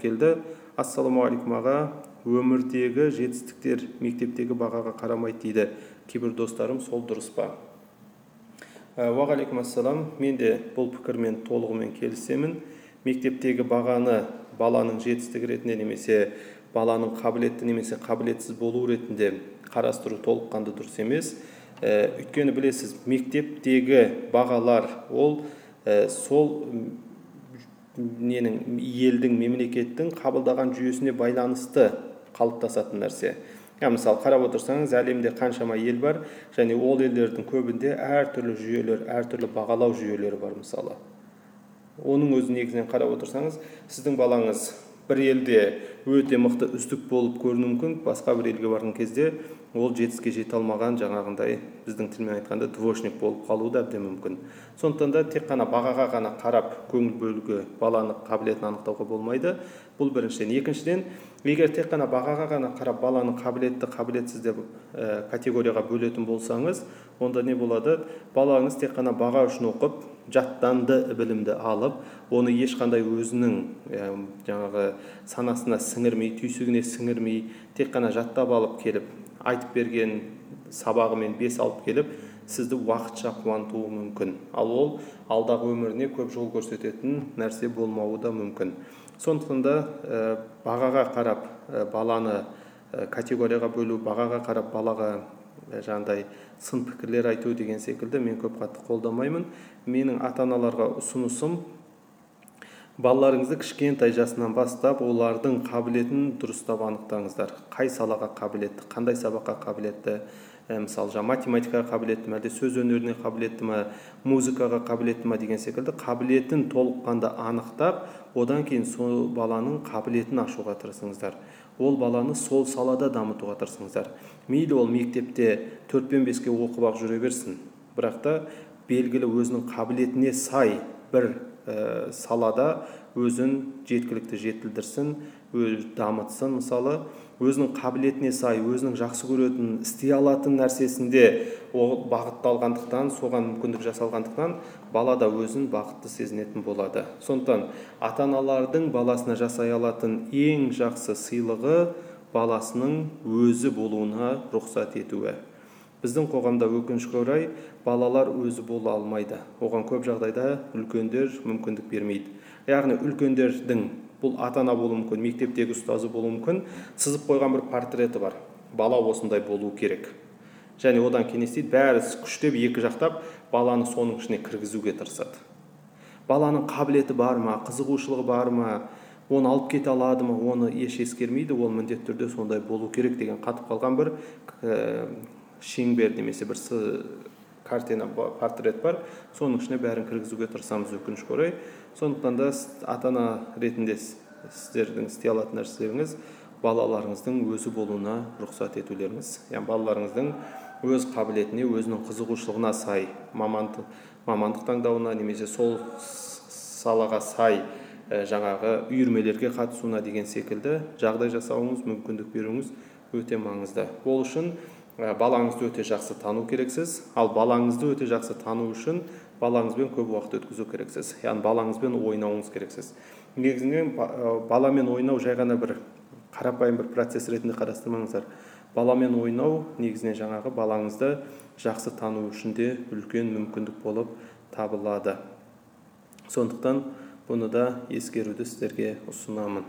келді. Ассаламуалейкум аға, өмірдегі жетістіктер мектептегі бағаға қарамайды дейді кейбір достарым, сол дұрыс па? Уағалейкум ассалам, мен де бұл пікірмен толығымен келісемін. Мектептегі бағаны баланың жетістігі ретінде немесе баланың қабілетті немесе қабілетсіз болу ретінде қарастыру толыққанды дұрыс емес. Өйткені білесіз, мектептегі бағалар ол сол елдің, мемлекеттің қабылдаған жүйесіне байланысты қалыптасатын нәрсе. Мысалы, қарап отырсаңыз, әлемде қаншама ел бар, және ол елдердің көбінде әртүрлі жүйелер, әртүрлі бағалау жүйелері бар мысалы. Оның өзі негізінен қарап отырсаңыз, сіздің балаңыз бір елде өте мықты үздік болып көрінуі мүмкін, басқа бір елге барған кезде ол жетістікке жете алмаған, жаңағындай біздің тілмен айтқанда двоечник болып қалуы да әбден мүмкін. Сондықтан да тек қана бағаға ғана қарап көңіл бөлуге, баланы қабілетін анықтауға болмайды. Бұл біріншіден. Екіншіден, егер тек қана бағаға ғана қарап баланы қабілетті, қабілетсіз деп категорияға бөлетін болсаңыз, онда не болады? Балаңыз тек қана баға үшін оқып, жаттанды білімді алып, оны ешқандай өзінің жаңағы санасына сіңірмей, түйсігіне сіңірмей, тек қана жаттап алып келіп, айтып берген сабағымен 5 алып келіп, сізді уақытша қуантуы мүмкін. Ал ол алдағы өміріне көп жол көрсететін нәрсе болмауы да мүмкін. Сондықтан да бағаға қарап баланы категорияға бөлу, бағаға қарап балаға жаңағыдай сын пікірлер айту деген секілді мен көп қатты қолдамаймын. Менің ата-аналарға ұсынысым, балаларыңызды кішкентай жасынан бастап олардың қабілетін дұрыстап анықтаңыздар. Қай салаға қабілетті, қандай сабаққа қабілетті, мысалы математикаға қабілетті ме, әлде сөз өнеріне қабілетті ме, музыкаға қабілетті ме деген секілді қабілетін толыққанды анықтап, одан кейін сол баланың қабілетін ашуға тырысыңыздар. Ол баланы сол салада дамытуға тырысыңыздар. Мейлі ол мектепте 4-5-ке оқып жүре берсін, бірақ та белгілі өзінің қабілетіне сай бір салада өзін жеткілікті жетілдірсін, дамытсын. Мысалы, өзінің қабілетіне сай, өзінің жақсы көретін, істей алатын нәрсесінде бағытталғандықтан, соған мүмкіндік жасалғандықтан, бала да өзін бақытты сезінетін болады. Сондықтан ата-аналардың баласына жасай алатын ең жақсы сыйлығы баласының өзі болуына рұқсат етуі. Біздің қоғамда өкінішке орай балалар өзі бола алмайды. Оған көп жағдайда үлкендер мүмкіндік бермейді. Яғни үлкендердің, бұл ата-ана болуы мүмкін, мектептегі ұстазы болуы мүмкін, сызып қойған бір портреті бар. Бала осындай болуы керек. Және одан кейін не істейді? Бәрі күштеп екі жақтап баланы соның ішіне кіргізуге тырысады. Баланың қабілеті бар ма, қызығушылығы бар ма, оны алып кете алады ма, оны еш ескермейді, ол міндетті түрде сондай болу керек деген қатып қалған бір шеңбер немесе бір картина, портрет бар. Соның ішіне бәрін кіргізуге тырысамыз өкінішке орай. Сондықтан да ата-ана ретінде сіздердің істей алатын нәрселеріңіз балаларыңыздың өзі болуына рұқсат етулеріңіз. Яғни балаларыңыздың өз қабілетіне, өзінің қызығушылығына сай мамандық таңдауына немесе сол салаға сай жаңағы үйірмелерге қатысуына деген секілді жағдай жасауыңыз, мүмкіндік беруіңіз өте маңызды. Ол үшін балаңызды өте жақсы тану керексіз. Ал балаңызды өте жақсы тану үшін балаңызбен көп уақыт өткізу керексіз. Яғни балаңызбен ойнауыңыз керексіз. Негізінен баламен ойнау жай ғана бір қарапайым бір процесс ретінде қарастырмаңыздар. Баламен ойнау негізінен жаңағы балаңызды жақсы тану үшін де үлкен мүмкіндік болып табылады. Сондықтан бұны да ескеруді сіздерге ұсынамын.